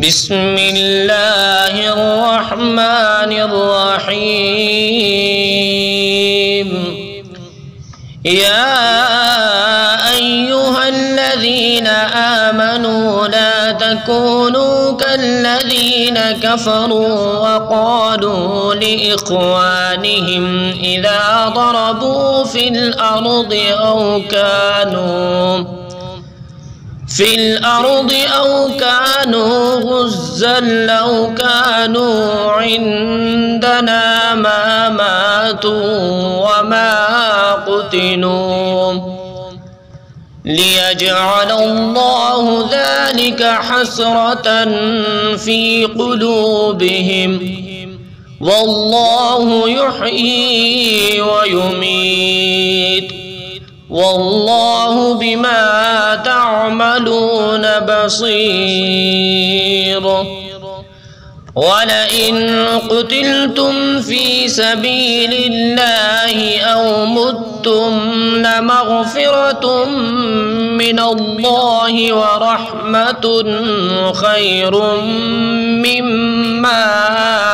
بسم الله الرحمن الرحيم يا أيها الذين آمنوا لا تكونوا كالذين كفروا وقالوا لإخوانهم إذا ضربوا في الأرض أو كانوا غزا لو كانوا عندنا ما ماتوا وما قتلوا ليجعل الله ذلك حسرة في قلوبهم والله يحيي ويميت والله بما تعملون بصير ولئن قتلتم في سبيل الله أو متم لمغفرة من الله ورحمة خير مما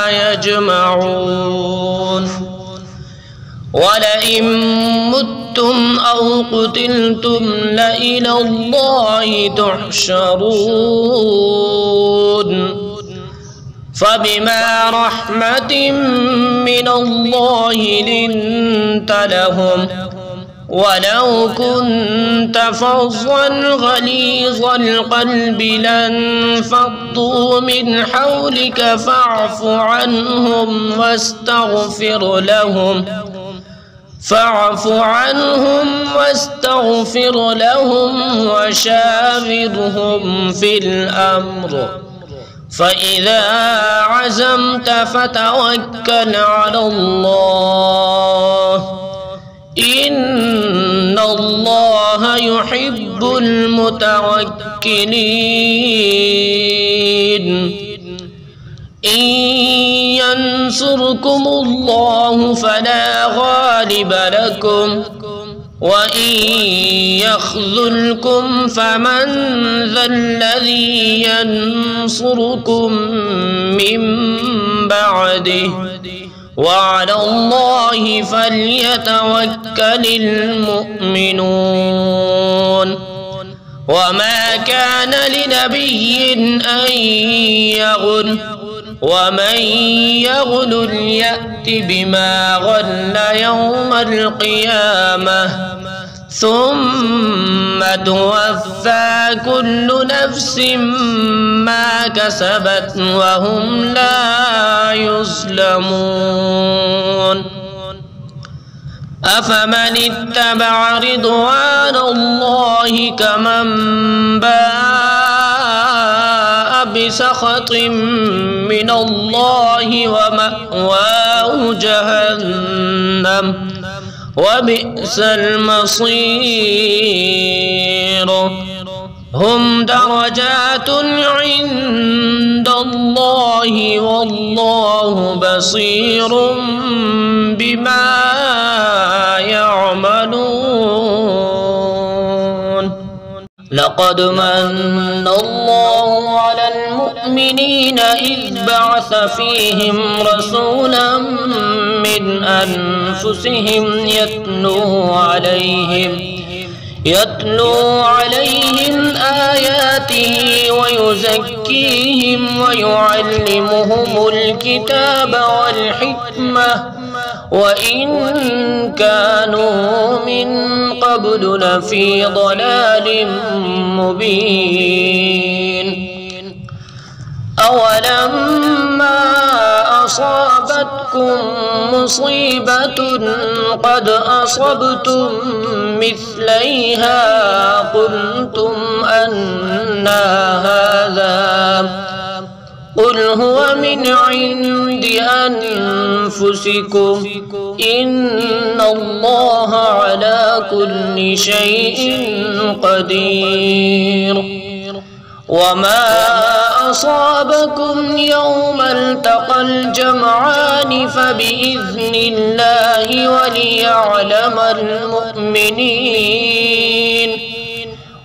يجمعون ولئن متم أو قتلتم لإلى الله تحشرون فبما رحمة من الله لنت لهم ولو كنت فظا غليظ القلب لانفضوا من حولك فاعف عنهم واستغفر لهم وشاورهم في الأمر فإذا عزمت فتوكل على الله إن الله يحب المتوكلين إن ينصركم الله فلا غالب لكم وإن يخذلكم فمن ذا الذي ينصركم من بعده وعلى الله فليتوكل المؤمنون وما كان لنبي أن يغل ومن يغل يأت بما غل يوم القيامة ثم توفى كل نفس ما كسبت وهم لا يظلمون أفمن اتبع رضوان الله كمن باء بسخط من الله ومأواه جهنم وبئس المصير هم درجات عند الله والله بصير بما يعملون لقد من الله على المؤمنين إذ بعث فيهم رسولا من أنفسهم يتلو عليهم آياته ويزكيهم ويعلمهم الكتاب والحكمة وإن كانوا من قبل لفي ضلال مبين أولما أصابتكم مصيبة قد أصبتم مثليها قلتم أنى هذا قل هو من عند أنفسكم إن الله على كل شيء قدير وما أصابكم يوم التقى الجمعان فبإذن الله وليعلم المؤمنين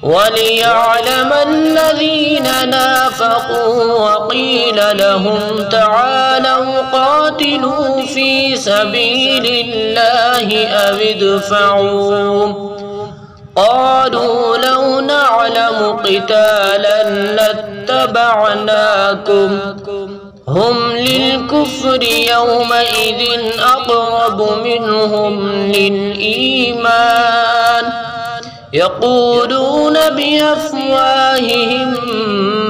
وليعلم الذين نافقوا وقيل لهم تعالوا قاتلوا في سبيل الله أو ادفعوا قالوا لو نعلم قتالا لاتبعناكم هم للكفر يومئذ أقرب منهم للإيمان يقولون بأفواههم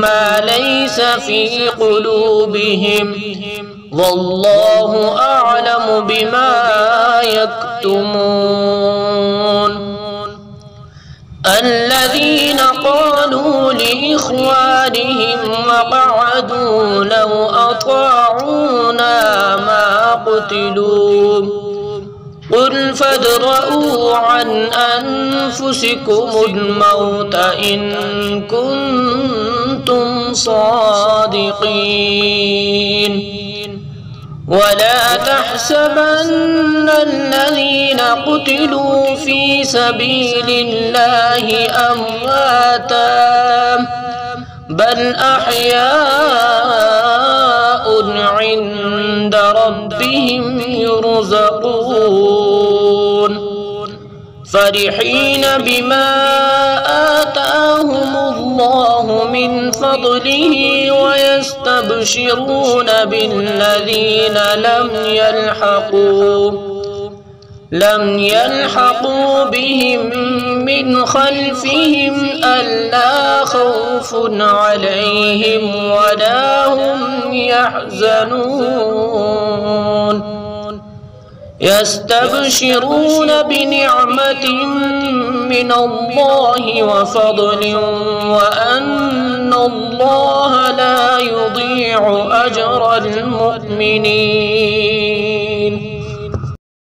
ما ليس في قلوبهم والله أعلم بما يكتمون الذين قالوا لإخوانهم وقعدوا لو أطاعونا ما قتلوا قل فادرءوا عن أنفسكم الموت إن كنتم صادقين ولا تحسبن الذين قتلوا في سبيل الله أمواتا بل أحياء عند ربهم يرزقون فرحين بما آتاهم الله من فضله ويستبشرون بالذين لم يلحقوا بهم من خلفهم ألا خوف عليهم ولا هم يحزنون يستبشرون بنعمة من الله وفضل وأن الله لا يضيع أجر المؤمنين